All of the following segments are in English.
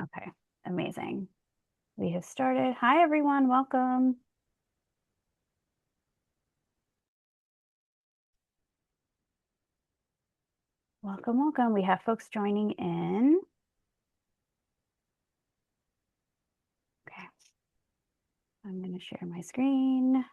Okay, amazing. We have started. Hi, everyone. Welcome. Welcome, welcome. We have folks joining in. Okay, I'm going to share my screen.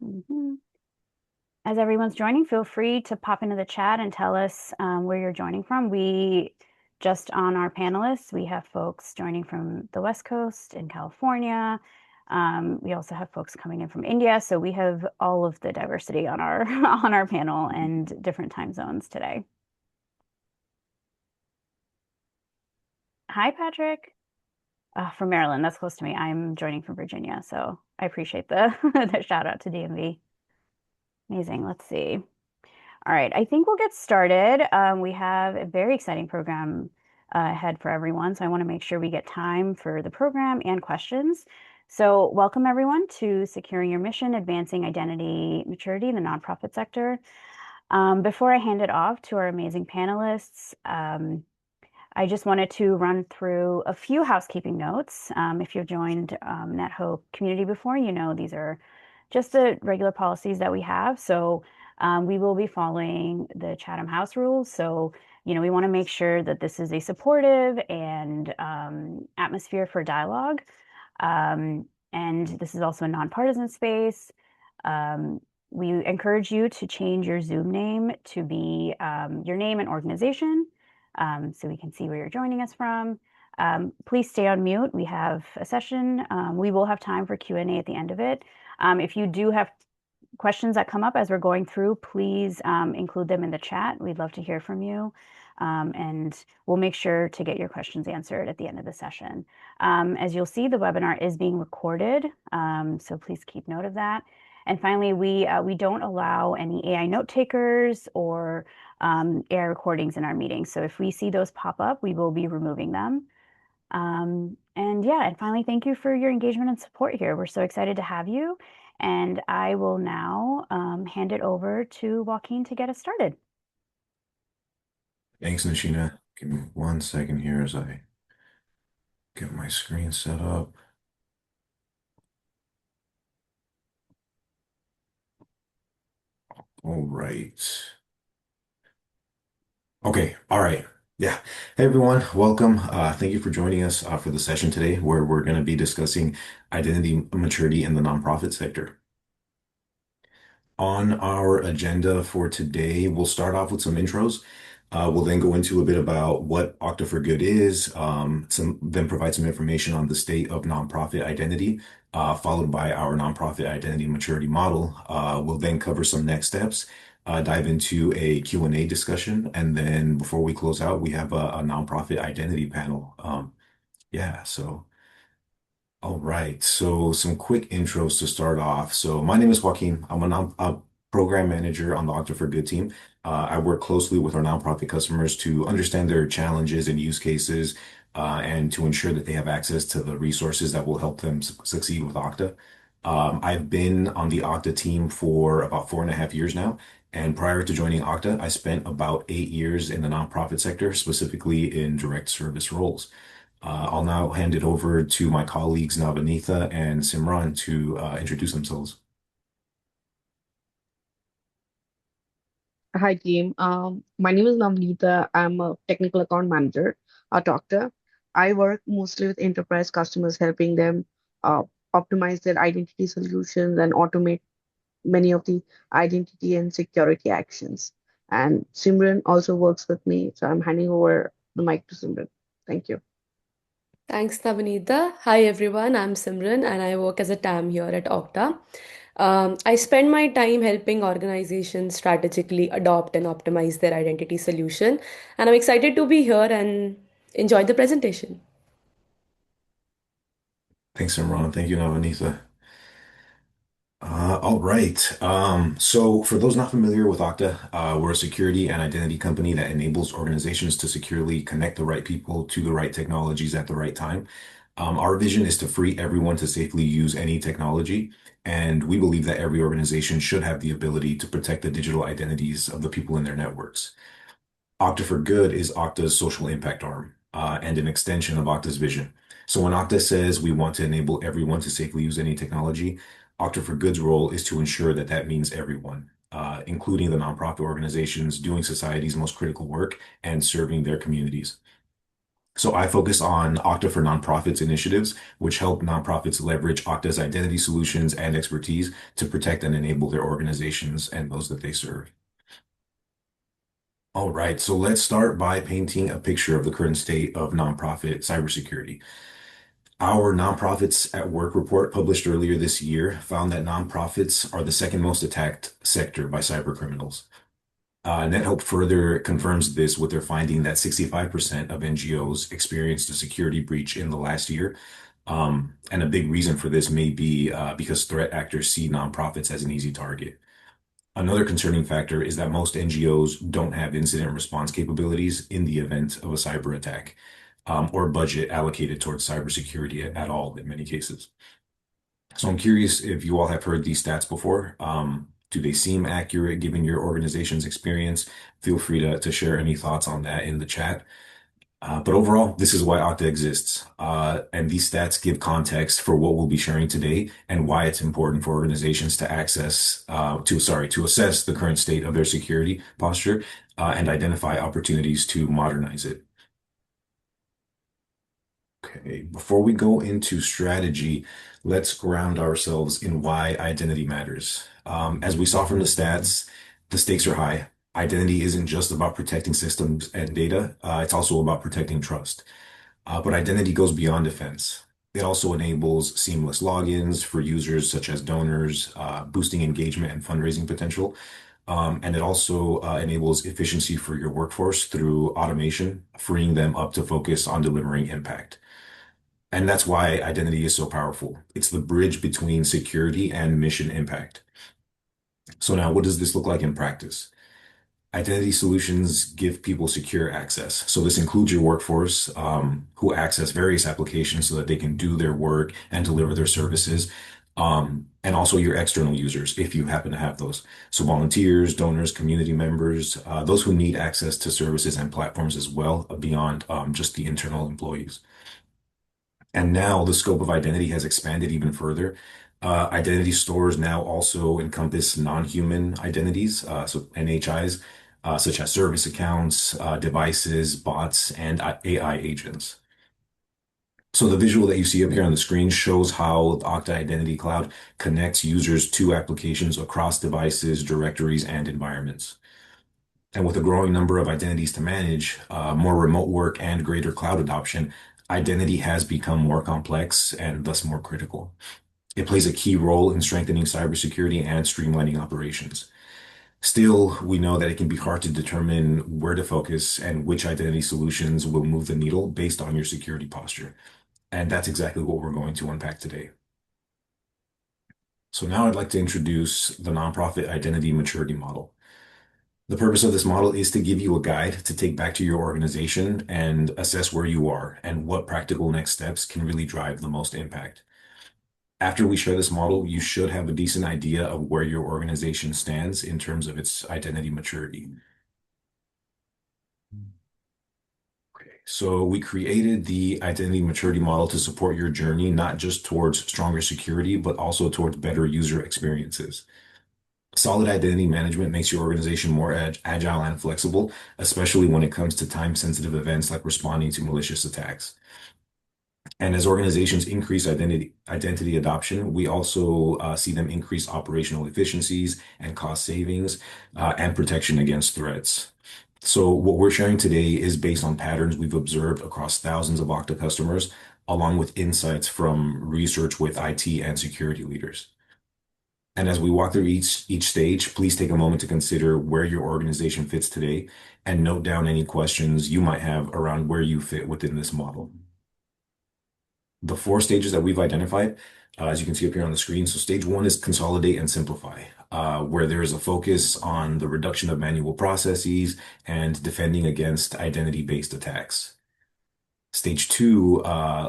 Mhm. As everyone's joining, feel free to pop into the chat and tell us where you're joining from. Just on our panelists, we have folks joining from the West Coast in California. We also have folks coming in from India. So we have all of the diversity on our on our panel and different time zones today. Hi, Patrick. From Maryland. That's close to me. I'm joining from Virginia, so I appreciate the the shout out to DMV. Amazing. Let's see. All right, I think we'll get started. We have a very exciting program ahead for everyone, so I want to make sure we get time for the program and questions. So, welcome everyone to Securing Your Mission, Advancing Identity Maturity in the Nonprofit Sector. Before I hand it off to our amazing panelists, I just wanted to run through a few housekeeping notes. If you've joined NetHope Community before, you know these are just the regular policies that we have. So we will be following the Chatham House rules. So, we want to make sure that this is a supportive and atmosphere for dialogue. And this is also a nonpartisan space. We encourage you to change your Zoom name to be your name and organization so we can see where you're joining us from. Please stay on mute. We have a session. We will have time for Q&A at the end of it. If you do have questions that come up as we're going through, please include them in the chat. We'd love to hear from you. And we'll make sure to get your questions answered at the end of the session. As you'll see, the webinar is being recorded, so please keep note of that. And finally, we don't allow any AI note takers or AI recordings in our meetings. So if we see those pop up, we will be removing them. And finally, thank you for your engagement and support here. We're so excited to have you. And I will now hand it over to Joaquin to get us started. Thanks, Nishina. Give me 1 second here as I get my screen set up. All right. Okay. All right. Yeah. Hey, everyone. Welcome. Thank you for joining us for the session today, where we're going to be discussing identity maturity in the nonprofit sector. On our agenda for today, we'll start off with some intros. We'll then go into a bit about what Okta for Good is, then provide some information on the state of nonprofit identity, followed by our nonprofit identity maturity model. We'll then cover some next steps, dive into a Q&A discussion, and then before we close out, we have a nonprofit identity panel. Yeah, so. All right, so some quick intros to start off. So my name is Joaquin. I'm a program manager on the Okta for Good team. I work closely with our nonprofit customers to understand their challenges and use cases, and to ensure that they have access to the resources that will help them succeed with Okta. I've been on the Okta team for about 4.5 years now, and prior to joining Okta, I spent about 8 years in the nonprofit sector, specifically in direct service roles. I'll now hand it over to my colleagues Navanitha and Simran to introduce themselves. Hi, team. My name is Navneeta. I'm a technical account manager at Okta. I work mostly with enterprise customers, helping them uh, optimize their identity solutions and automate many of the identity and security actions. And Simran also works with me, so I'm handing over the mic to Simran. Thank you. Thanks, Navanita. Hi, everyone. I'm Simran and I work as a TAM here at Okta. I spend my time helping organizations strategically adopt and optimize their identity solution. And I'm excited to be here and enjoy the presentation. Thanks, Simran. Thank you, Navanitha. All right. So for those not familiar with Okta, we're a security and identity company that enables organizations to securely connect the right people to the right technologies at the right time. Our vision is to free everyone to safely use any technology, and we believe that every organization should have the ability to protect the digital identities of the people in their networks. Okta for Good is Okta's social impact arm and an extension of Okta's vision. So when Okta says we want to enable everyone to safely use any technology, Okta for Good's role is to ensure that that means everyone, including the nonprofit organizations doing society's most critical work and serving their communities. So I focus on Okta for Nonprofits initiatives, which help nonprofits leverage Okta's identity solutions and expertise to protect and enable their organizations and those that they serve. All right, so let's start by painting a picture of the current state of nonprofit cybersecurity. Our Nonprofits at Work report published earlier this year found that nonprofits are the second most attacked sector by cybercriminals. NetHope further confirms this with their finding that 65% of NGOs experienced a security breach in the last year. And a big reason for this may be because threat actors see nonprofits as an easy target. Another concerning factor is that most NGOs don't have incident response capabilities in the event of a cyber attack, or budget allocated towards cybersecurity at all in many cases. So I'm curious if you all have heard these stats before. Do they seem accurate given your organization's experience? Feel free to share any thoughts on that in the chat. But overall, this is why Okta exists. And these stats give context for what we'll be sharing today and why it's important for organizations to to assess the current state of their security posture, and identify opportunities to modernize it. Okay, before we go into strategy, let's ground ourselves in why identity matters. As we saw from the stats, the stakes are high. Identity isn't just about protecting systems and data, it's also about protecting trust. But identity goes beyond defense. It also enables seamless logins for users such as donors, boosting engagement and fundraising potential. And it also enables efficiency for your workforce through automation, freeing them up to focus on delivering impact. And that's why identity is so powerful. It's the bridge between security and mission impact. So now, what does this look like in practice? Identity solutions give people secure access. So this includes your workforce, who access various applications so that they can do their work and deliver their services. And also your external users, if you happen to have those. So volunteers, donors, community members, those who need access to services and platforms as well, beyond just the internal employees. And now the scope of identity has expanded even further. Identity stores now also encompass non-human identities, so NHIs, such as service accounts, devices, bots, and AI agents. So the visual that you see up here on the screen shows how the Okta Identity Cloud connects users to applications across devices, directories, and environments. And with a growing number of identities to manage, more remote work, and greater cloud adoption, identity has become more complex and thus more critical. It plays a key role in strengthening cybersecurity and streamlining operations. Still, we know that it can be hard to determine where to focus and which identity solutions will move the needle based on your security posture. And that's exactly what we're going to unpack today. So now I'd like to introduce the nonprofit identity maturity model. The purpose of this model is to give you a guide to take back to your organization and assess where you are and what practical next steps can really drive the most impact. After we share this model, you should have a decent idea of where your organization stands in terms of its identity maturity. Okay, so we created the identity maturity model to support your journey, not just towards stronger security, but also towards better user experiences. Solid identity management makes your organization more agile and flexible, especially when it comes to time-sensitive events like responding to malicious attacks. And as organizations increase identity adoption, we also see them increase operational efficiencies and cost savings, and protection against threats. So what we're sharing today is based on patterns we've observed across thousands of Okta customers, along with insights from research with IT and security leaders. And as we walk through each stage, please take a moment to consider where your organization fits today and note down any questions you might have around where you fit within this model. The four stages that we've identified, as you can see up here on the screen. So stage one is consolidate and simplify, where there is a focus on the reduction of manual processes and defending against identity-based attacks. Stage two,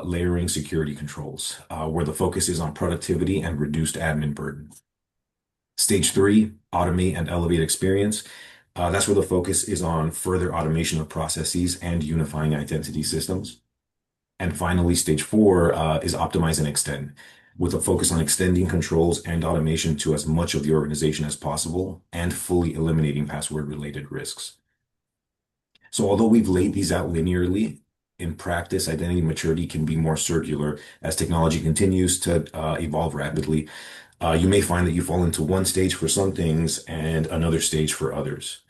layering security controls, where the focus is on productivity and reduced admin burden. Stage three, automate and elevate experience. That's where the focus is on further automation of processes and unifying identity systems. And finally, stage four, is optimize and extend, with a focus on extending controls and automation to as much of the organization as possible and fully eliminating password-related risks. So although we've laid these out linearly, in practice, identity maturity can be more circular as technology continues to evolve rapidly. You may find that you fall into one stage for some things and another stage for others.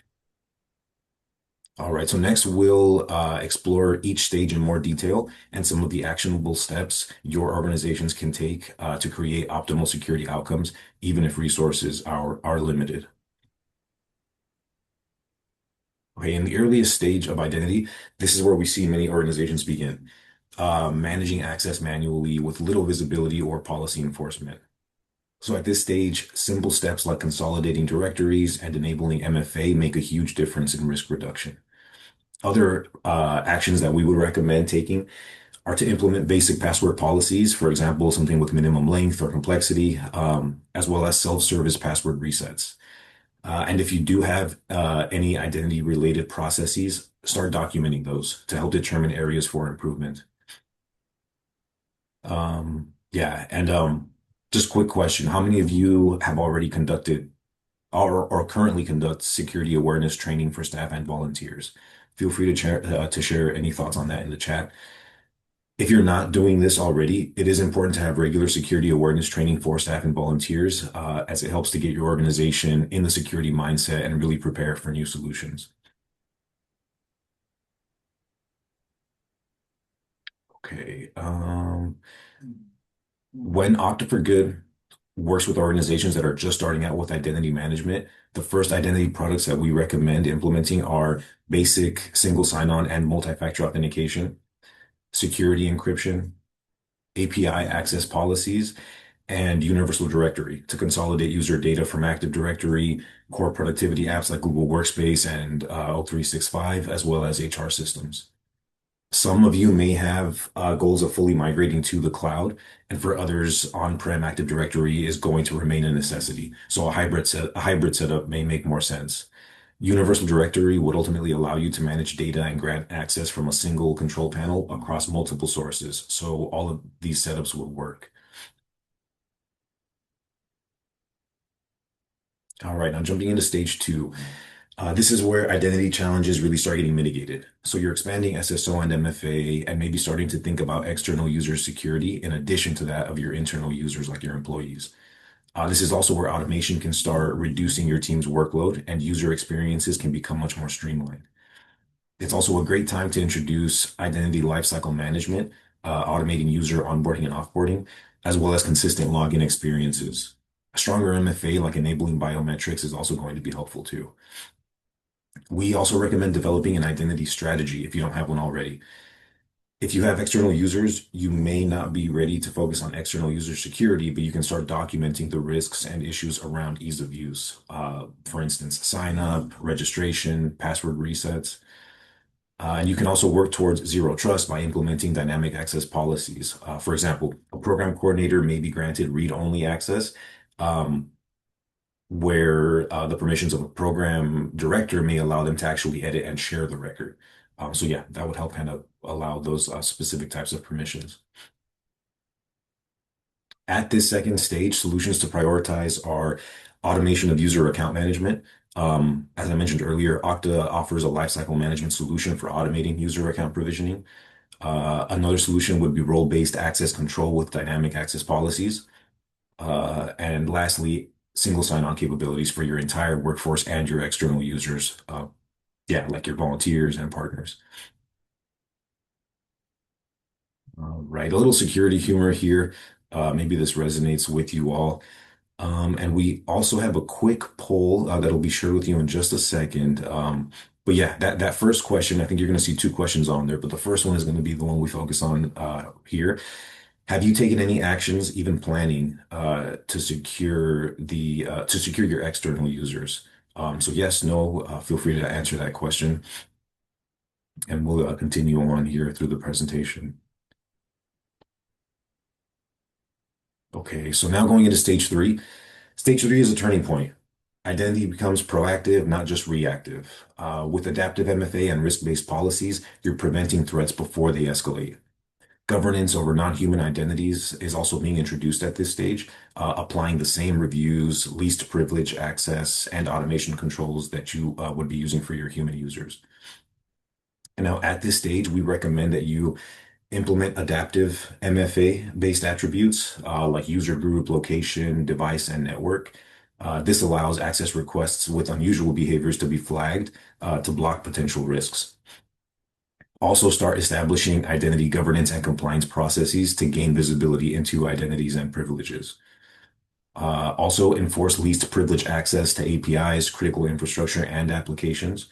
All right, so next we'll explore each stage in more detail and some of the actionable steps your organizations can take to create optimal security outcomes, even if resources are limited. Okay, in the earliest stage of identity, this is where we see many organizations begin, managing access manually with little visibility or policy enforcement. So at this stage, simple steps like consolidating directories and enabling MFA make a huge difference in risk reduction. Other actions that we would recommend taking are to implement basic password policies, for example, something with minimum length or complexity, as well as self-service password resets. And if you do have any identity-related processes, start documenting those to help determine areas for improvement. Yeah, and just quick question: how many of you have already conducted or currently conduct security awareness training for staff and volunteers? Feel free to share any thoughts on that in the chat. If you're not doing this already, it is important to have regular security awareness training for staff and volunteers, as it helps to get your organization in the security mindset and really prepare for new solutions. Okay. When Okta for Good works with organizations that are just starting out with identity management, the first identity products that we recommend implementing are basic single sign-on and multi-factor authentication, security encryption, API access policies, and Universal Directory to consolidate user data from Active Directory, core productivity apps like Google Workspace and O365, as well as HR systems. Some of you may have goals of fully migrating to the cloud, and for others, on-prem Active Directory is going to remain a necessity. So a hybrid setup may make more sense. Universal Directory would ultimately allow you to manage data and grant access from a single control panel across multiple sources. So all of these setups would work. All right, now jumping into stage two. This is where identity challenges really start getting mitigated. So you're expanding SSO and MFA and maybe starting to think about external user security in addition to that of your internal users like your employees. This is also where automation can start reducing your team's workload and user experiences can become much more streamlined. It's also a great time to introduce identity lifecycle management, automating user onboarding and offboarding, as well as consistent login experiences. A stronger MFA, like enabling biometrics, is also going to be helpful too. We also recommend developing an identity strategy if you don't have one already. If you have external users, you may not be ready to focus on external user security, but you can start documenting the risks and issues around ease of use. For instance, sign up, registration, password resets. And you can also work towards zero trust by implementing dynamic access policies. For example, a program coordinator may be granted read-only access, where the permissions of a program director may allow them to actually edit and share the record. So yeah, that would help kind of allow those specific types of permissions. At this second stage, solutions to prioritize are automation of user account management. As I mentioned earlier, Okta offers a lifecycle management solution for automating user account provisioning. Another solution would be role-based access control with dynamic access policies. And lastly, single sign-on capabilities for your entire workforce and your external users. Yeah, like your volunteers and partners. All right, a little security humor here. Maybe this resonates with you all. And we also have a quick poll that'll be shared with you in just a second. But yeah, that first question, I think you're going to see two questions on there, but the first one is going to be the one we focus on here. Have you taken any actions, even planning, to secure your external users? So yes, no, feel free to answer that question. And we'll continue on here through the presentation. Okay, so now going into stage three. Stage three is a turning point. Identity becomes proactive, not just reactive. With adaptive MFA and risk-based policies, you're preventing threats before they escalate. Governance over non-human identities is also being introduced at this stage, applying the same reviews, least privilege access, and automation controls that you would be using for your human users. And now, at this stage, we recommend that you implement adaptive MFA-based attributes like user group, location, device, and network. This allows access requests with unusual behaviors to be flagged to block potential risks. Also start establishing identity governance and compliance processes to gain visibility into identities and privileges. Also enforce least privilege access to APIs, critical infrastructure, and applications.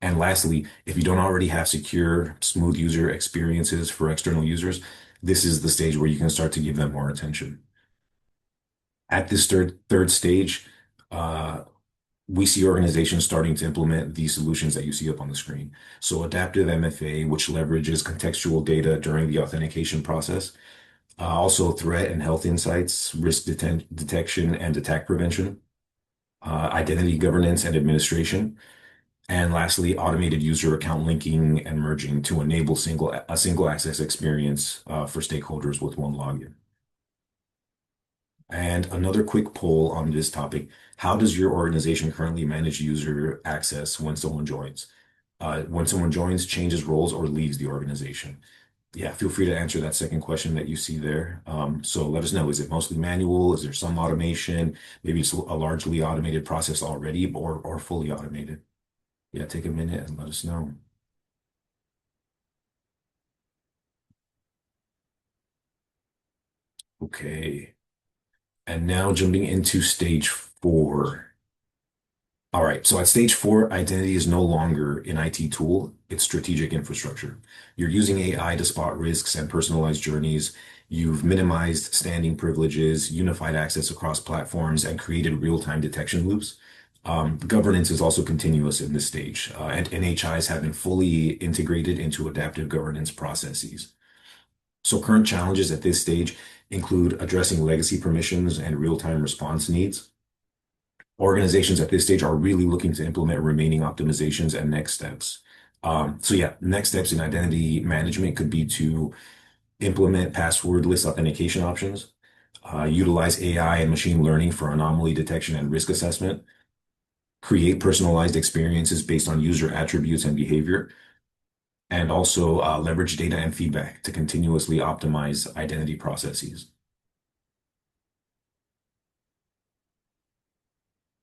And lastly, if you don't already have secure, smooth user experiences for external users, this is the stage where you can start to give them more attention. At this third stage, uh, we see organizations starting to implement these solutions that you see up on the screen. So adaptive MFA, which leverages contextual data during the authentication process. Also threat and health insights, risk detection and attack prevention, identity governance and administration. And lastly, automated user account linking and merging to enable a single access experience for stakeholders with one login. And another quick poll on this topic. How does your organization currently manage user access when someone joins? When someone joins, changes roles, or leaves the organization? Yeah, feel free to answer that second question that you see there. So let us know. Is it mostly manual? Is there some automation? Maybe it's a largely automated process already or fully automated. Yeah, take a minute and let us know. Okay. And now jumping into stage four. All right. So at stage four, identity is no longer an IT tool, it's strategic infrastructure. You're using AI to spot risks and personalize journeys. You've minimized standing privileges, unified access across platforms, and created real-time detection loops. Governance is also continuous in this stage, and NHIs have been fully integrated into adaptive governance processes. So current challenges at this stage include addressing legacy permissions and real-time response needs. Organizations at this stage are really looking to implement remaining optimizations and next steps. So yeah, next steps in identity management could be to implement passwordless authentication options, utilize AI and machine learning for anomaly detection and risk assessment, create personalized experiences based on user attributes and behavior, and also leverage data and feedback to continuously optimize identity processes.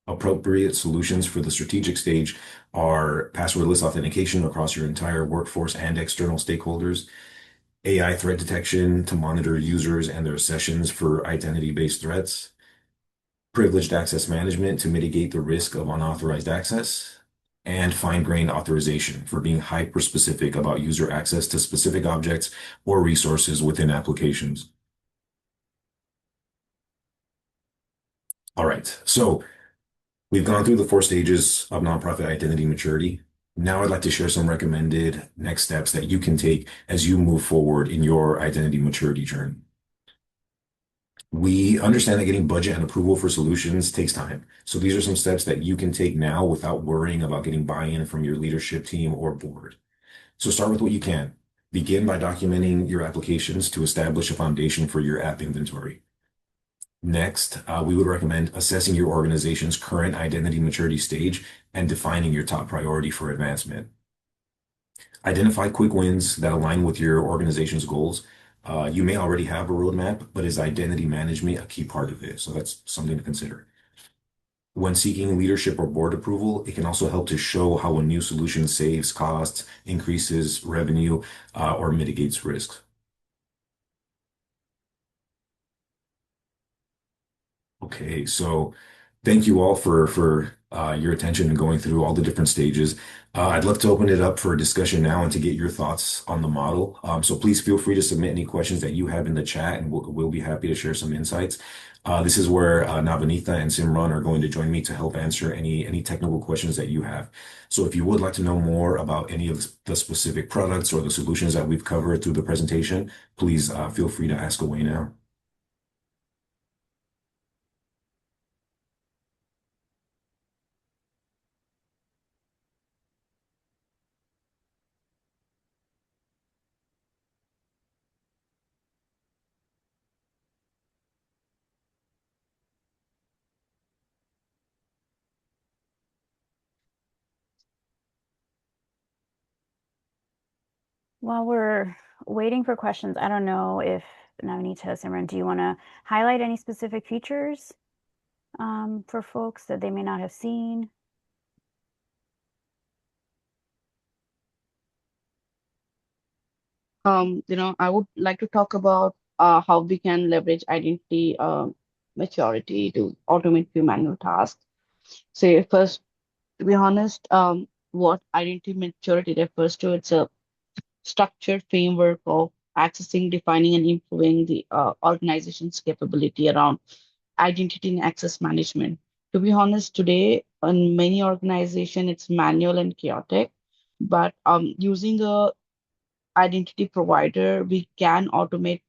Appropriate solutions for the strategic stage are passwordless authentication across your entire workforce and external stakeholders, AI threat detection to monitor users and their sessions for identity-based threats, privileged access management to mitigate the risk of unauthorized access, and fine-grained authorization for being hyper-specific about user access to specific objects or resources within applications. All right, so we've gone through the four stages of nonprofit identity maturity. Now I'd like to share some recommended next steps that you can take as you move forward in your identity maturity journey. We understand that getting budget and approval for solutions takes time. So these are some steps that you can take now without worrying about getting buy-in from your leadership team or board. So start with what you can. Begin by documenting your applications to establish a foundation for your app inventory. Next, we would recommend assessing your organization's current identity maturity stage and defining your top priority for advancement. Identify quick wins that align with your organization's goals. You may already have a roadmap, but is identity management a key part of it? So that's something to consider. When seeking leadership or board approval, it can also help to show how a new solution saves costs, increases revenue, or mitigates risks. Okay, so thank you all for your attention and going through all the different stages. I'd love to open it up for a discussion now and to get your thoughts on the model. So please feel free to submit any questions that you have in the chat, and we'll be happy to share some insights. This is where Navanitha and Simran are going to join me to help answer any technical questions that you have. So if you would like to know more about any of the specific products or the solutions that we've covered through the presentation, please feel free to ask away now. While we're waiting for questions, I don't know if Navneeta, Simran, do you want to highlight any specific features for folks that they may not have seen? I would like to talk about how we can leverage identity maturity to automate few manual tasks. Say first, to be honest, what identity maturity refers to, it's a structured framework of accessing, defining, and improving the organization's capability around identity and access management. To be honest, today in many organizations it's manual and chaotic, but using a identity provider, we can automate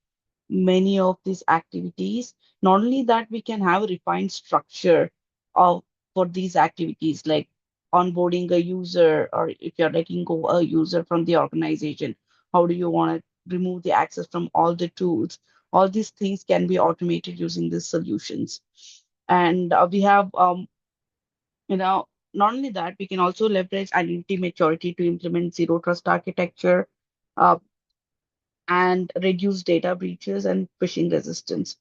many of these activities. Not only that, we can have a refined structure of for these activities, like onboarding a user, or if you're letting go a user from the organization, how do you want to remove the access from all the tools? All these things can be automated using these solutions. And we have, not only that, we can also leverage identity maturity to implement zero trust architecture. Uh, and reduce data breaches and phishing resistance,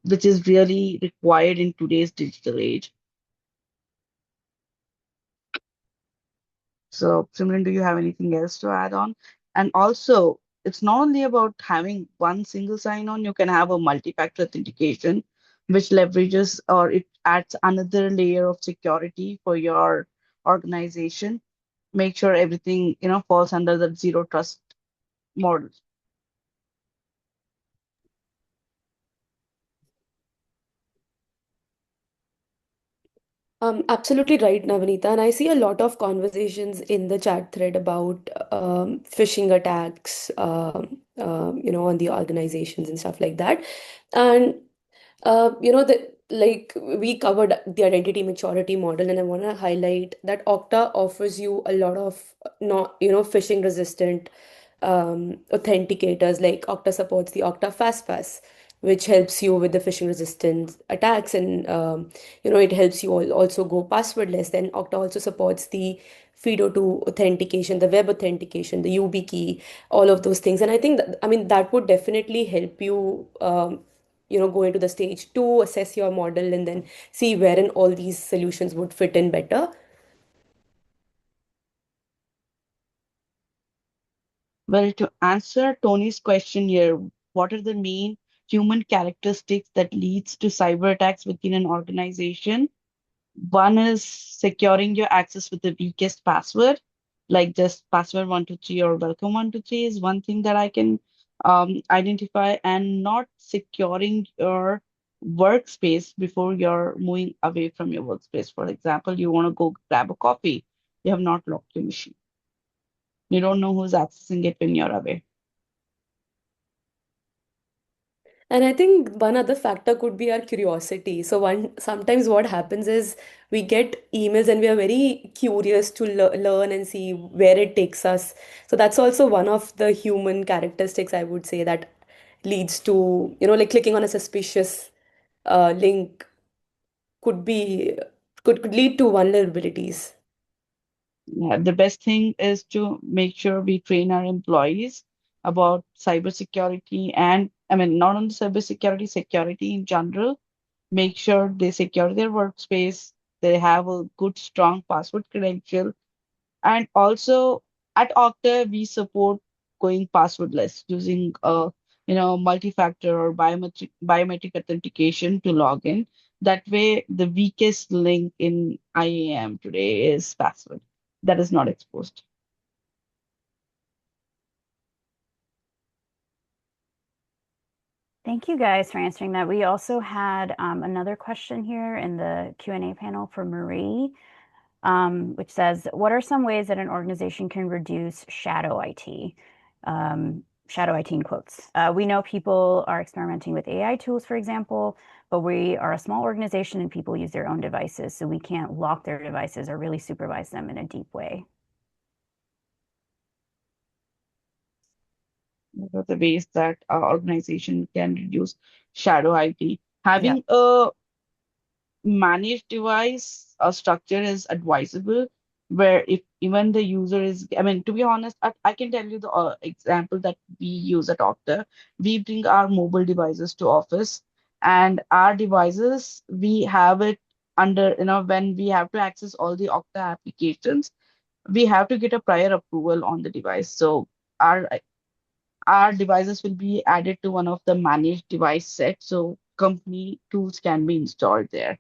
which is really required in today's digital age. So, Simran, do you have anything else to add on? And also, it's not only about having one single sign-on, you can have a multi-factor authentication, which leverages or it adds another layer of security for your organization. Make sure everything, falls under the zero trust model. Absolutely right, Navanita. And I see a lot of conversations in the chat thread about phishing attacks, on the organizations and stuff like that. And like we covered the identity maturity model, and I want to highlight that Okta offers you a lot of not, phishing resistant authenticators. Like Okta supports the Okta FastPass, which helps you with the phishing resistant attacks, and it helps you also go passwordless. Then Okta also supports the FIDO2 authentication, the web authentication, the YubiKey, all of those things. And I think that, I mean, that would definitely help you go into the stage two, assess your model, and then see wherein all these solutions would fit in better. Well, to answer Tony's question here, what are the main human characteristics that leads to cyber attacks within an organization? One is securing your access with the weakest password, like just password 123 or welcome 123 is one thing that I can identify, and not securing your workspace before you're moving away from your workspace. For example, you want to go grab a coffee, you have not locked your machine. You don't know who's accessing it when you're away. And I think one other factor could be our curiosity. So sometimes what happens is we get emails and we are very curious to learn and see where it takes us. So that's also one of the human characteristics, I would say, that leads to, like clicking on a suspicious link could be could lead to vulnerabilities. Yeah, the best thing is to make sure we train our employees about cybersecurity, and I mean, not only cybersecurity, security in general. Make sure they secure their workspace, they have a good, strong password credential. And also at Okta, we support going passwordless using multi-factor or biometric authentication to log in. That way, the weakest link in IAM today is password that is not exposed. Thank you guys for answering that. We also had another question here in the Q&A panel for Marie, which says, what are some ways that an organization can reduce shadow IT? Shadow IT in quotes. We know people are experimenting with AI tools, for example, but we are a small organization and people use their own devices, so we can't lock their devices or really supervise them in a deep way. What are the ways that our organization can reduce shadow IT? Yeah. Having a managed device structure is advisable, where if even the user is, I mean, to be honest, I can tell you the example that we use at Okta. We bring our mobile devices to office, and our devices, we have it under, when we have to access all the Okta applications, we have to get a prior approval on the device. So our our devices will be added to one of the managed device sets, so company tools can be installed there.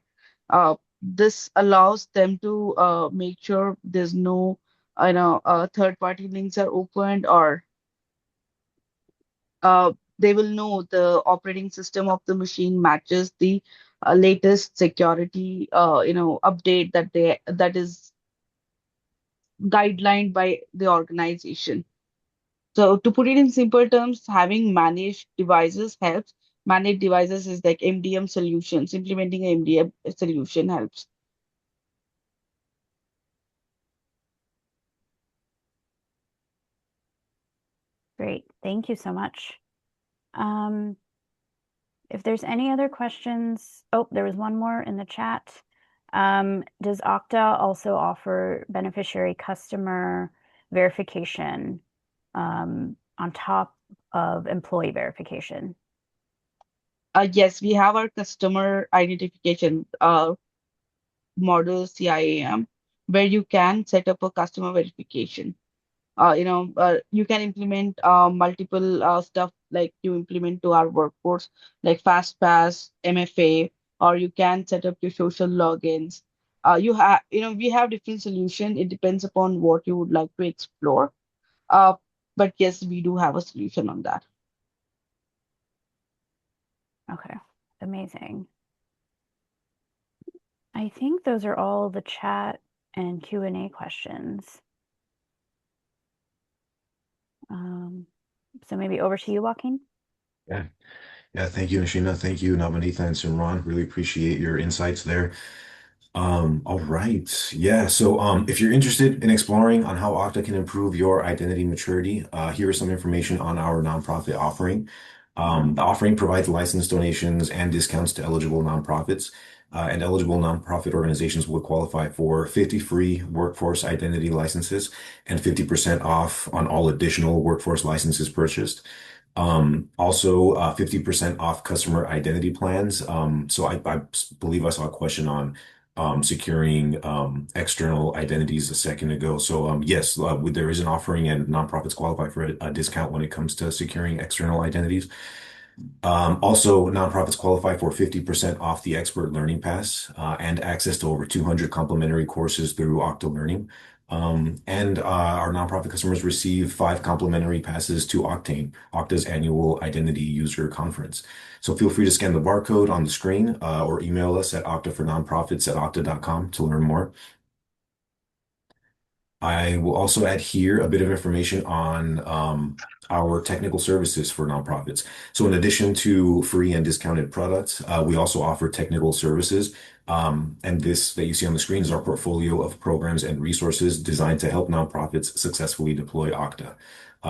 This allows them to make sure there's no, third-party links are opened, or they will know the operating system of the machine matches the latest security, update that is guidelined by the organization. So to put it in simple terms, having managed devices helps. Managed devices is like MDM solutions. Implementing an MDM solution helps. Great. Thank you so much. Um, if there's any other questions, oh, there was one more in the chat. Does Okta also offer beneficiary customer verification on top of employee verification? Yes, we have our customer identification model CIAM, where you can set up a customer verification. You can implement multiple stuff, like you implement to our workforce, like FastPass, MFA, or you can set up your social logins. We have different solution. It depends upon what you would like to explore. Uh, but yes, we do have a solution on that. Okay, amazing. I think those are all the chat and Q&A questions. So maybe over to you, Joaquin. Yeah. Yeah, thank you, Nishina. Thank you, Navanitha and Simran. Really appreciate your insights there. All right. Yeah, so if you're interested in exploring on how Okta can improve your identity maturity, here is some information on our nonprofit offering. The offering provides license donations and discounts to eligible nonprofits, and eligible nonprofit organizations will qualify for 50 free workforce identity licenses and 50% off on all additional workforce licenses purchased. Also, 50% off customer identity plans. So I believe I saw a question on securing external identities a second ago. So yes, there is an offering and nonprofits qualify for a discount when it comes to securing external identities. Also, nonprofits qualify for 50% off the Expert Learning Pass and access to over 200 complimentary courses through Okta Learning. And our nonprofit customers receive 5 complimentary passes to Octane, Okta's annual identity user conference. So feel free to scan the barcode on the screen or email us at oktafornonprofits@okta.com to learn more. I will also add here a bit of information on our technical services for nonprofits. So in addition to free and discounted products, we also offer technical services. And this that you see on the screen is our portfolio of programs and resources designed to help nonprofits successfully deploy Okta.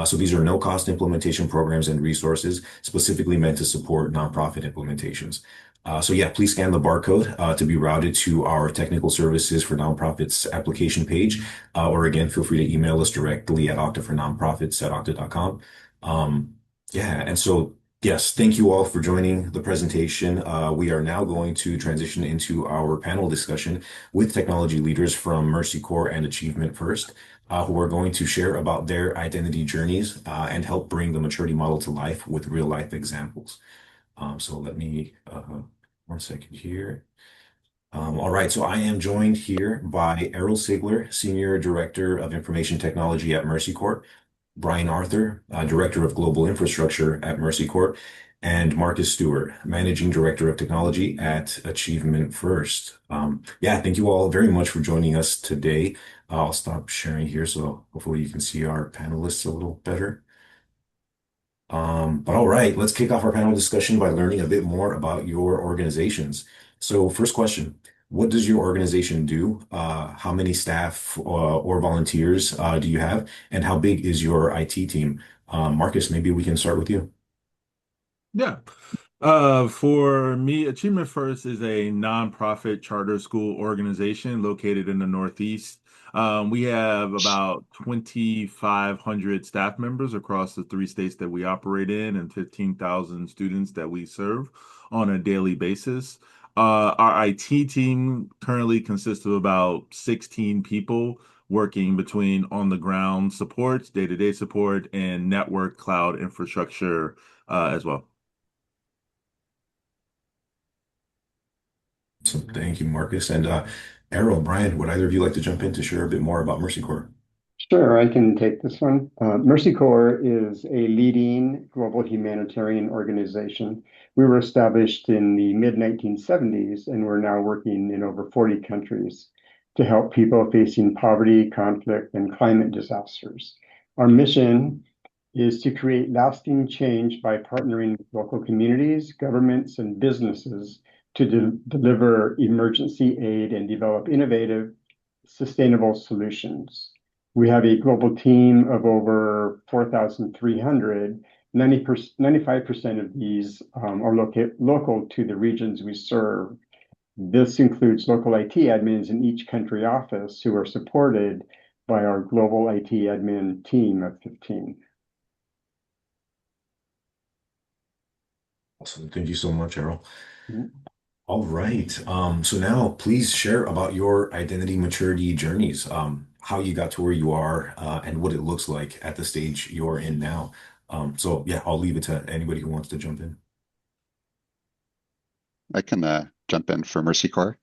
So these are no-cost implementation programs and resources specifically meant to support nonprofit implementations. So yeah, please scan the barcode to be routed to our technical services for nonprofits application page. Or again, feel free to email us directly at oktafornonprofits@okta.com. Yeah, and so yes, thank you all for joining the presentation. We are now going to transition into our panel discussion with technology leaders from Mercy Corps and Achievement First, who are going to share about their identity journeys and help bring the maturity model to life with real life examples. So let me One second here. All right, so I am joined here by Errol Sigler, Senior Director of Information Technology at Mercy Corp, Brian Arthur, Director of Global Infrastructure at Mercy Corp, and Marcus Stewart, Managing Director of Technology at Achievement First. Yeah, thank you all very much for joining us today. I'll stop sharing here so hopefully you can see our panelists a little better. But all right, let's kick off our panel discussion by learning a bit more about your organizations. So, first question, what does your organization do? How many staff or volunteers do you have? And how big is your IT team? Marcus, maybe we can start with you. Yeah. For me, Achievement First is a nonprofit charter school organization located in the Northeast. We have about 2,500 staff members across the three states that we operate in and 15,000 students that we serve on a daily basis. Our IT team currently consists of about 16 people working between on the ground support, day-to-day support, and network cloud infrastructure as well. So thank you, Marcus. And Errol, Brian, would either of you like to jump in to share a bit more about Mercy Corps? Sure, I can take this one. Mercy Corps is a leading global humanitarian organization. We were established in the mid 1970s, and we're now working in over 40 countries to help people facing poverty, conflict, and climate disasters. Our mission is to create lasting change by partnering with local communities, governments, and businesses to deliver emergency aid and develop innovative, sustainable solutions. We have a global team of over 4,300. 95% of these are local to the regions we serve. This includes local IT admins in each country office who are supported by our global IT admin team of 15. Awesome. Thank you so much, Errol. Mhm. All right. So now please share about your identity maturity journeys, how you got to where you are, and what it looks like at the stage you're in now. So yeah, I'll leave it to anybody who wants to jump in. I can jump in for Mercy Corps.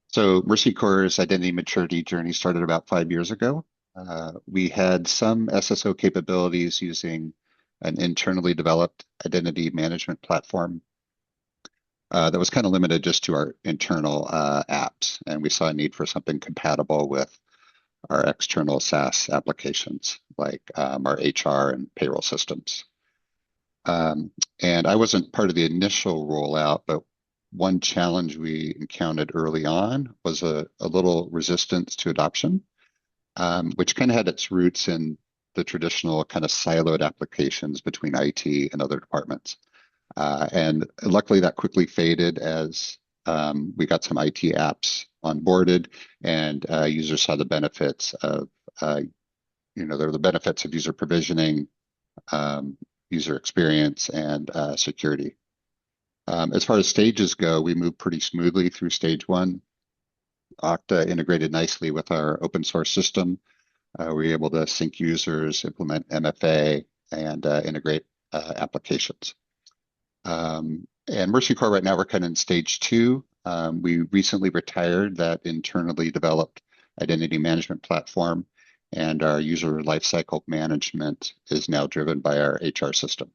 So Mercy Corps' identity maturity journey started about 5 years ago. We had some SSO capabilities using an internally developed identity management platform that was kind of limited just to our internal apps, and we saw a need for something compatible with our external SaaS applications like our HR and payroll systems. Um, and I wasn't part of the initial rollout, but one challenge we encountered early on was a little resistance to adoption, which kind of had its roots in the traditional kind of siloed applications between IT and other departments. And luckily, that quickly faded as we got some IT apps onboarded, and users saw the benefits of, there are the benefits of user provisioning, um, user experience, and security. As far as stages go, we moved pretty smoothly through stage one. Okta integrated nicely with our open source system. We were able to sync users, implement MFA, and integrate applications. And Mercy Corps right now, we're kind of in stage two. We recently retired that internally developed identity management platform, and our user lifecycle management is now driven by our HR system.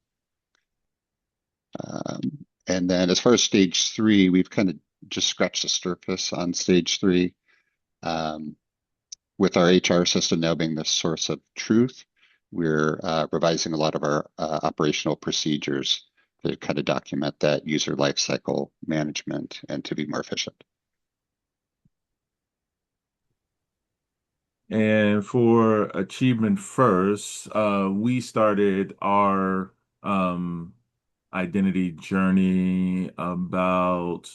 And then as far as stage three, we've kind of just scratched the surface on stage three. With our HR system now being the source of truth, we're revising a lot of our operational procedures to kind of document that user lifecycle management and to be more efficient. And for Achievement First, we started our identity journey about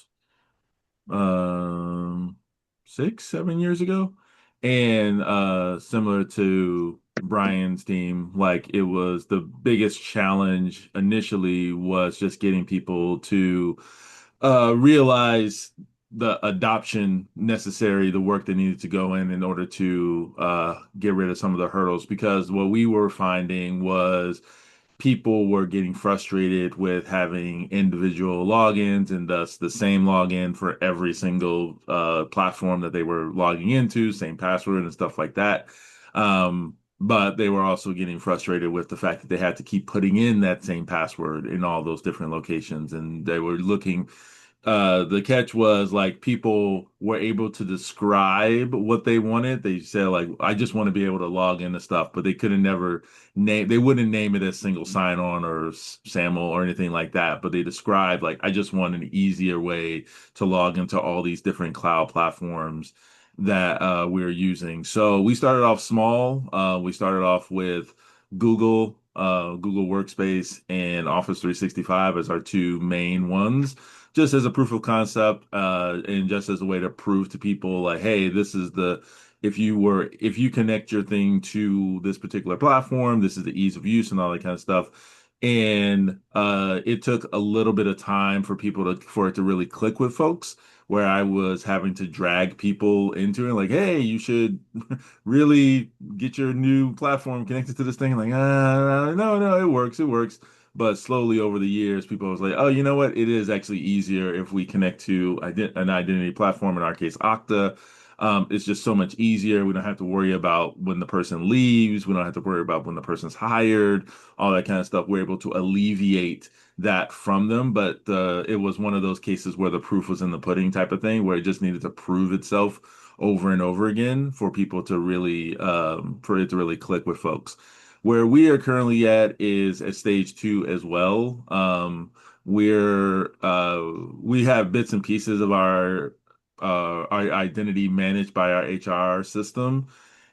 um 6, 7 years ago. And similar to Brian's team, like it was the biggest challenge initially was just getting people to realize the adoption necessary, the work that needed to go in order to get rid of some of the hurdles. Because what we were finding was people were getting frustrated with having individual logins and thus the same login for every single platform that they were logging into, same password and stuff like that. But they were also getting frustrated with the fact that they had to keep putting in that same password in all those different locations. And they were looking, the catch was like people were able to describe what they wanted. They said like, I just want to be able to log into stuff, but they couldn't never name, they wouldn't name it as single sign-on or SAML or anything like that. But they described like, I just want an easier way to log into all these different cloud platforms that we're using. So we started off small. We started off with Google Workspace and Office 365 as our two main ones, just as a proof of concept, and just as a way to prove to people like, hey, this is the if you connect your thing to this particular platform, this is the ease of use and all that kind of stuff. And it took a little bit of time for people to for it to really click with folks, where I was having to drag people into it, like, hey, you should really get your new platform connected to this thing. Like, no, it works, it works. But slowly over the years, people was like, oh, you know what? It is actually easier if we connect to an identity platform, in our case, Okta. It's just so much easier. We don't have to worry about when the person leaves. We don't have to worry about when the person's hired, all that kind of stuff. We're able to alleviate that from them. But it was one of those cases where the proof was in the pudding type of thing, where it just needed to prove itself over and over again for people to really, for it to really click with folks. Where we are currently at is at stage two as well. We have bits and pieces of our identity managed by our HR system,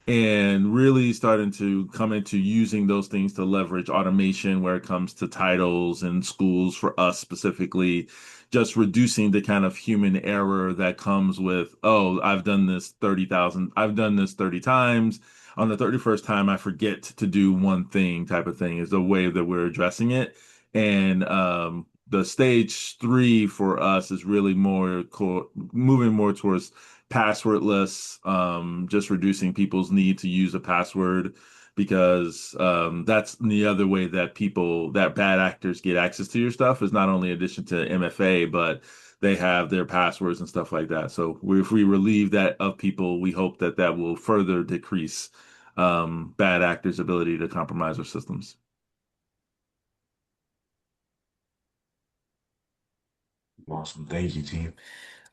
and really starting to come into using those things to leverage automation where it comes to titles and schools for us specifically, just reducing the kind of human error that comes with, oh, I've done this 30 times. On the 31st time, I forget to do one thing type of thing is the way that we're addressing it. And the stage three for us is really moving more towards passwordless, just reducing people's need to use a password, because that's the other way that that bad actors get access to your stuff, is not only addition to MFA, but they have their passwords and stuff like that. So if we relieve that of people, we hope that that will further decrease bad actors' ability to compromise our systems. Awesome. Thank you, team.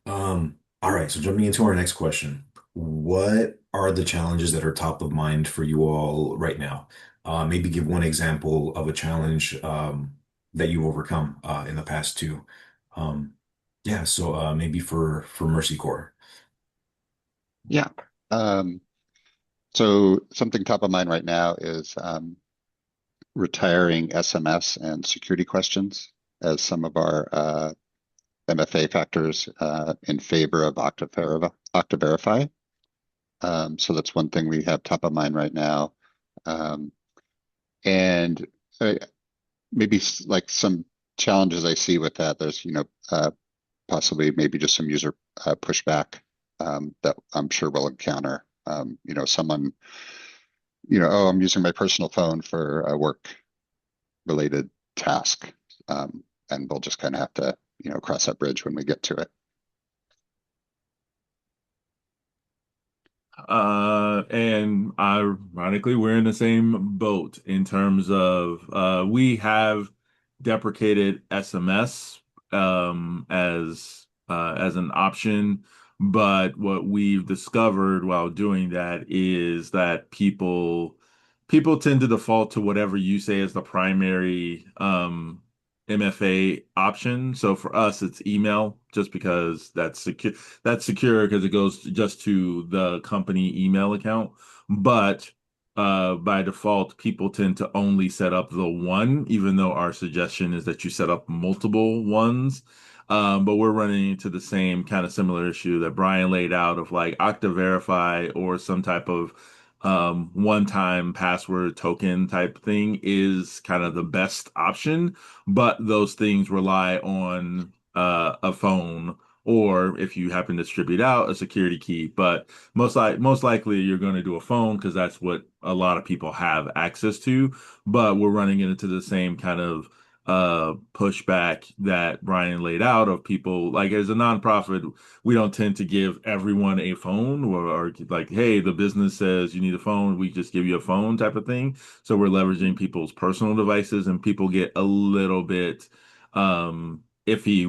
All right, so jumping into our next question. What are the challenges that are top of mind for you all right now? Maybe give one example of a challenge that you've overcome in the past too. Um, yeah, so maybe for Mercy Corps. Yeah. Um, so something top of mind right now is retiring SMS and security questions as some of our MFA factors in favor of Okta Verify. So that's one thing we have top of mind right now. Um, and maybe like some challenges I see with that, there's, possibly maybe just some user pushback that I'm sure we'll encounter. Someone, oh, I'm using my personal phone for a work related task. And we'll just kind of have to, cross that bridge when we get to it. And ironically, we're in the same boat in terms of we have deprecated SMS as an option, but what we've discovered while doing that is that people tend to default to whatever you say is the primary MFA option. So for us, it's email, just because that's secure. That's secure because it goes just to the company email account. But by default, people tend to only set up the one, even though our suggestion is that you set up multiple ones. But we're running into the same kind of similar issue that Brian laid out of like Okta Verify or some type of one-time password token type thing is kind of the best option, but those things rely on a phone or if you happen to distribute out, a security key. But most likely you're going to do a phone because that's what a lot of people have access to. But we're running into the same kind of pushback that Brian laid out of people like as a nonprofit, we don't tend to give everyone a phone or like, hey, the business says you need a phone, we just give you a phone type of thing. So we're leveraging people's personal devices and people get a little bit iffy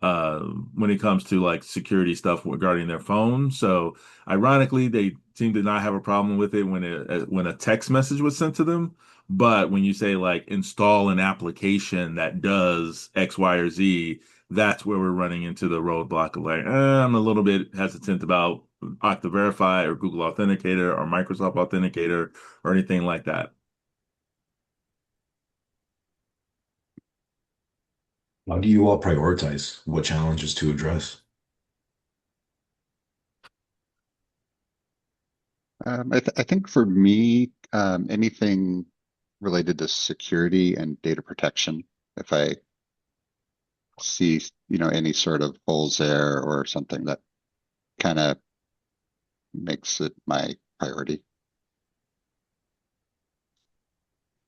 uh when it comes to like security stuff regarding their phone. So ironically, they seem to not have a problem with it when a text message was sent to them. But when you say like install an application that does X, Y, or Z, that's where we're running into the roadblock of like, I'm a little bit hesitant about Okta Verify or Google Authenticator or Microsoft Authenticator or anything like that. How do you all prioritize what challenges to address? I think for me, anything related to security and data protection, if I see, any sort of holes there or something that kind of makes it my priority.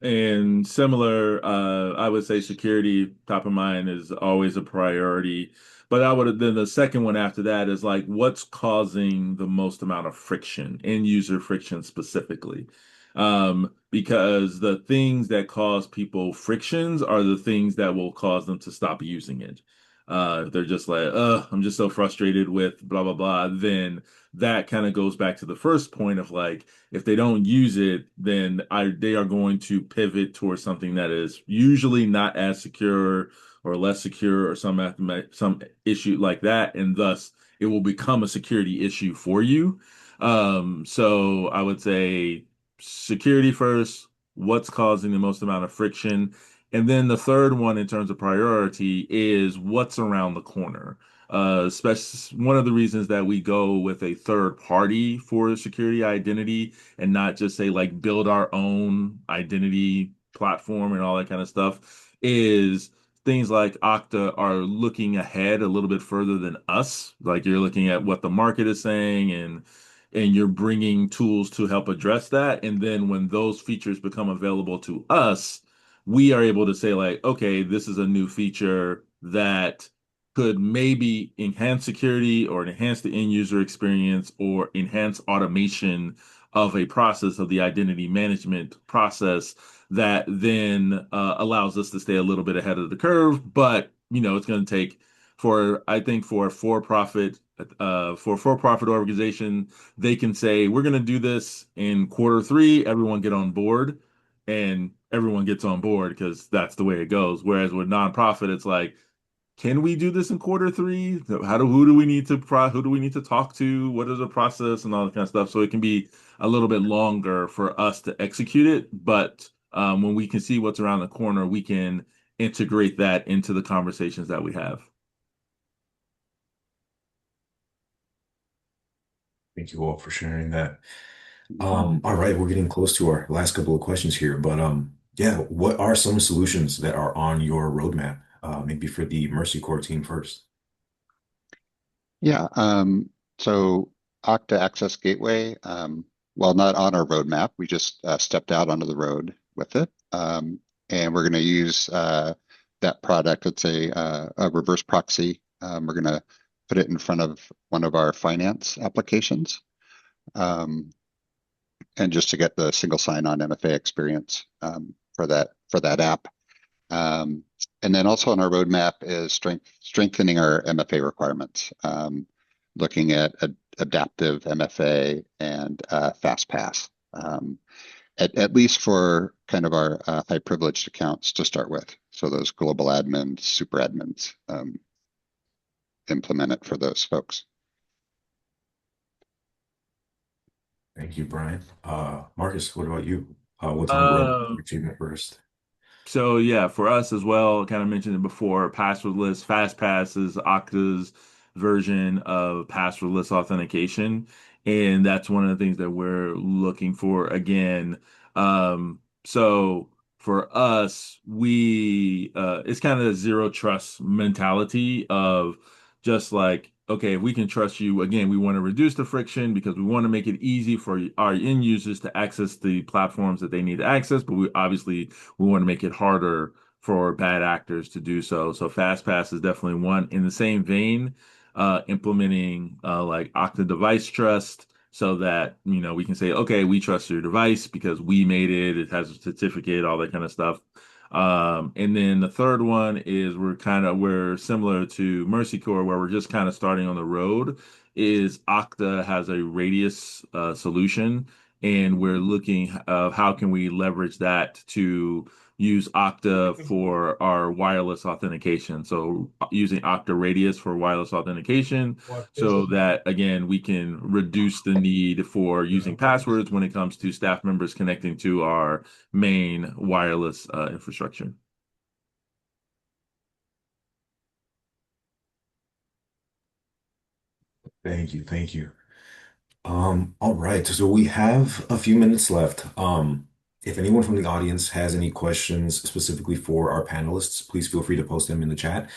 And similar, I would say security top of mind is always a priority. But I would then the second one after that is like what's causing the most amount of friction, end user friction specifically. Because the things that cause people frictions are the things that will cause them to stop using it. If they're just like, I'm just so frustrated with blah blah blah, then that kind of goes back to the first point of like if they don't use it, then they are going to pivot towards something that is usually not as secure or less secure or some issue like that, and thus it will become a security issue for you. So I would say security first, what's causing the most amount of friction, and then the third one in terms of priority is what's around the corner. Especially one of the reasons that we go with a third party for security identity and not just say like build our own identity platform and all that kind of stuff is things like Okta are looking ahead a little bit further than us. Like you're looking at what the market is saying and you're bringing tools to help address that. And then when those features become available to us, we are able to say like, okay, this is a new feature that could maybe enhance security or enhance the end user experience or enhance automation of a process of the identity management process that then allows us to stay a little bit ahead of the curve. But it's going to take I think for a for-profit organization, they can say we're going to do this in quarter three. Everyone get on board, and everyone gets on board because that's the way it goes. Whereas with nonprofit, it's like can we do this in quarter three? Who do we need to who do we need to talk to? What is the process and all that kind of stuff? So it can be a little bit longer for us to execute it, but when we can see what's around the corner, we can integrate that into the conversations that we have. Thank you all for sharing that. Mhm. All right, we're getting close to our last couple of questions here, but yeah, what are some solutions that are on your roadmap? Maybe for the Mercy Corps team first. Yeah. So Okta Access Gateway, while not on our roadmap, we just stepped out onto the road with it. And we're going to use that product. It's a reverse proxy. We're going to put it in front of one of our finance applications. And just to get the single sign-on MFA experience for that app. Um, and then also on our roadmap is strengthening our MFA requirements, looking at adaptive MFA and FastPass, at least for kind of our high privileged accounts to start with. So those global admins, super admins, implement it for those folks. Thank you, Brian. Marcus, what about you? What's on the road Uh, for achievement first? So yeah, for us as well, kind of mentioned it before, passwordless FastPass is Okta's version of passwordless authentication, and that's one of the things that we're looking for again. So for us, we it's kind of a zero trust mentality of just like, okay, if we can trust you, again, we want to reduce the friction because we want to make it easy for our end users to access the platforms that they need to access, but we want to make it harder for bad actors to do so. So FastPass is definitely one. In the same vein, implementing like Okta device trust so that, we can say, okay, we trust your device because we made it. It has a certificate, all that kind of stuff. And then the third one is we're similar to Mercy Corps, where we're just kind of starting on the road, is Okta has a radius solution, and we're looking of how can we leverage that to use Okta for our wireless authentication. So using Okta Radius for wireless authentication so that, again, we can reduce the need for using passwords when it comes to staff members connecting to our main wireless infrastructure. Thank you. Thank you. All right. So we have a few minutes left. If anyone from the audience has any questions specifically for our panelists, please feel free to post them in the chat.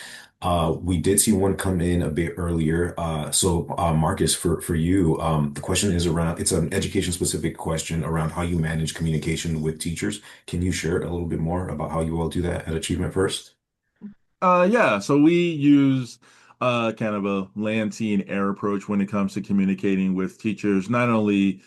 We did see one come in a bit earlier. Marcus, for you, the question is around, it's an education specific question around how you manage communication with teachers. Can you share a little bit more about how you all do that at Achievement First? Yeah, so we use kind of a land, sea, and air approach when it comes to communicating with teachers, not only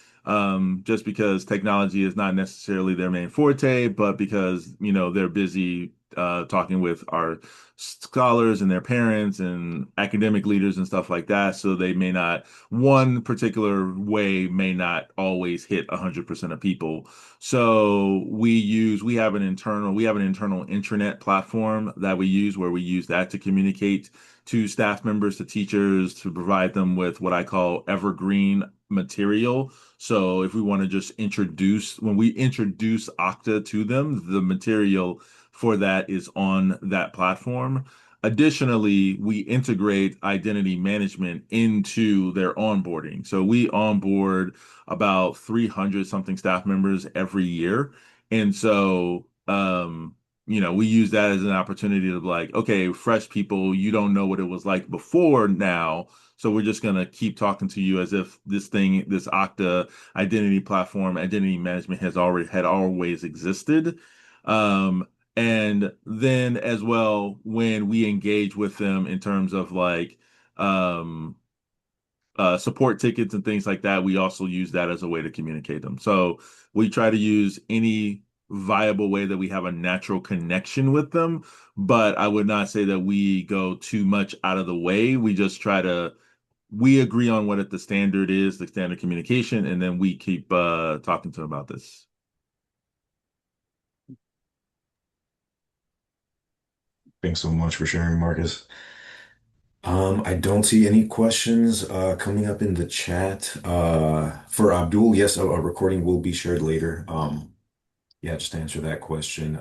just because technology is not necessarily their main forte, but because, they're busy talking with our scholars and their parents and academic leaders and stuff like that. So they may not, one particular way may not always hit 100% of people. So we have an internal intranet platform that we use where we use that to communicate to staff members, to teachers, to provide them with what I call evergreen material. So if we want to just when we introduce Okta to them, the material for that is on that platform. Additionally, we integrate identity management into their onboarding. So we onboard about 300 something staff members every year. And so, we use that as an opportunity to like, okay, fresh people, you don't know what it was like before now. So we're just going to keep talking to you as if this Okta identity platform, identity management had always existed. And then as well, when we engage with them in terms of like, um, support tickets and things like that, we also use that as a way to communicate them. So we try to use any viable way that we have a natural connection with them, but I would not say that we go too much out of the way. We agree on what the standard is, the standard communication, and then we keep talking to them about this. Thanks so much for sharing, Marcus. I don't see any questions coming up in the chat. For Abdul, yes, a recording will be shared later. Yeah, just to answer that question.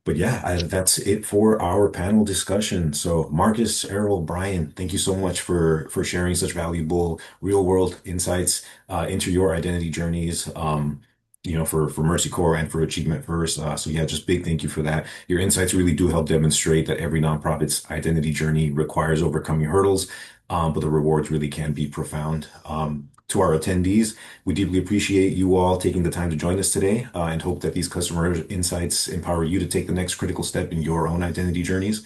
But yeah, that's it for our panel discussion. So Marcus, Errol, Brian, thank you so much for sharing such valuable real world insights into your identity journeys. For Mercy Corps and for Achievement First. So yeah, just big thank you for that. Your insights really do help demonstrate that every nonprofit's identity journey requires overcoming hurdles, but the rewards really can be profound. To our attendees, we deeply appreciate you all taking the time to join us today, and hope that these customer insights empower you to take the next critical step in your own identity journeys.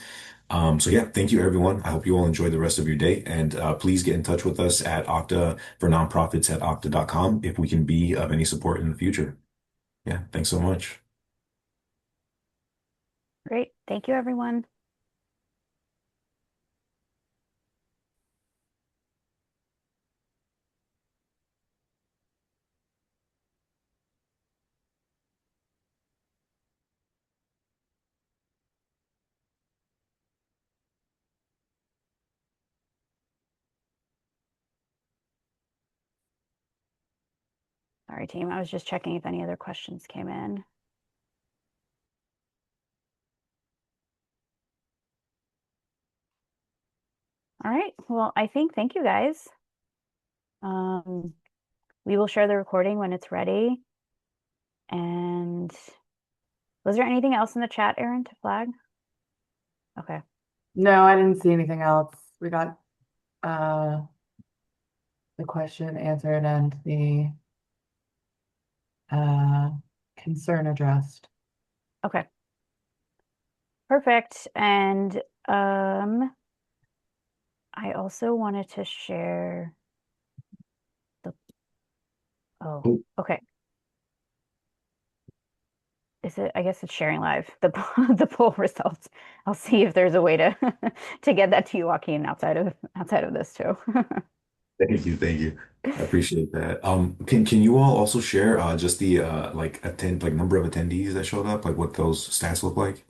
So yeah, thank you everyone. I hope you all enjoy the rest of your day, and please get in touch with us at Okta for nonprofits at okta.com if we can be of any support in the future. Yeah, thanks so much. Great. Thank you, everyone. Sorry, team. I was just checking if any other questions came in. All right. Well, thank you guys. We will share the recording when it's ready. And Was there anything else in the chat, Aaron, to flag? Okay. No, I didn't see anything else. We got the question answered and the concern addressed. Okay. Perfect. And I also wanted to share the Oh, okay. Is it? I guess it's sharing live the the poll results. I'll see if there's a way to to get that to you, Joaquin, outside of this too. thank you, thank you. I appreciate that. Can you all also share just the like number of attendees that showed up, like what those stats look like?